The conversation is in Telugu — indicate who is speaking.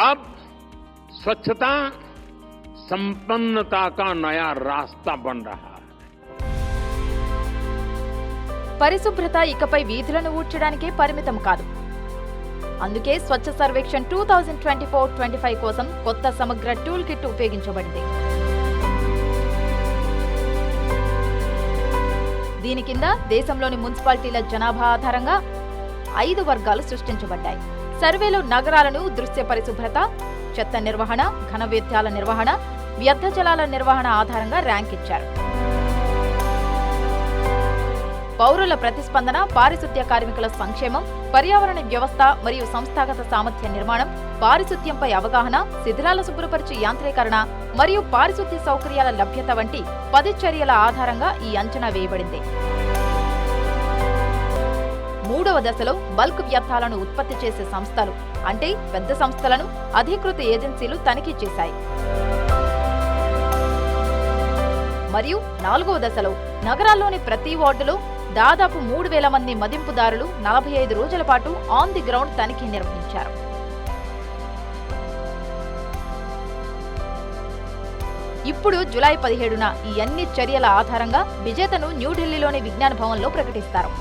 Speaker 1: अब स्वच्छता संपन्नता का नया रास्ता बन रहा है.
Speaker 2: పరిశుభ్రత ఇకపై వీధులను ఊడ్చడానికే పరిమితం కాదు. అందుకే స్వచ్ఛ సర్వేక్షణ్ 2024-25 కోసం కొత్త సమగ్ర టూల్ కిట్ ఉపయోగించబడింది. దీని కింద దేశంలోని మున్సిపాలిటీల జనాభా ఆధారంగా 5 వర్గాలు సృష్టించబడ్డాయి. సర్వేలో నగరాలను దృశ్య పరిశుభ్రత, చెత్త నిర్వహణ, ఘన వ్యర్థాల నిర్వహణ, వ్యర్థ జలాల నిర్వహణ ఆధారంగా ర్యాంక్ ఇచ్చారు. పౌరుల ప్రతిస్పందన, పారిశుద్ధ్య కార్మికుల సంక్షేమం, పర్యావరణ వ్యవస్థ మరియు సంస్థాగత సామర్థ్య నిర్మాణం, పారిశుద్ధ్యంపై అవగాహన, శిథిలాల శుభ్రపరిచే యాంత్రీకరణ మరియు పారిశుద్ధ్య సౌకర్యాల లభ్యత వంటి 10 చర్యల ఆధారంగా ఈ అంచనా వేయబడింది. 3వ దశలో బల్క్ వ్యర్థాలను ఉత్పత్తి చేసే సంస్థలు అంటే పెద్ద సంస్థలను అధికృత ఏజెన్సీలు తనిఖీ చేశాయి. మరియు 4వ దశలో నగరాల్లోని ప్రతి వార్డులో దాదాపు 3000 మంది మదింపుదారులు 45 రోజుల పాటు ఆన్ ది గ్రౌండ్ తనిఖీ నిర్వహించారు. ఇప్పుడు జూలై 17న ఈ అన్ని చర్యల ఆధారంగా విజేతను న్యూఢిల్లీలోని విజ్ఞాన్ భవన్లో ప్రకటిస్తారు.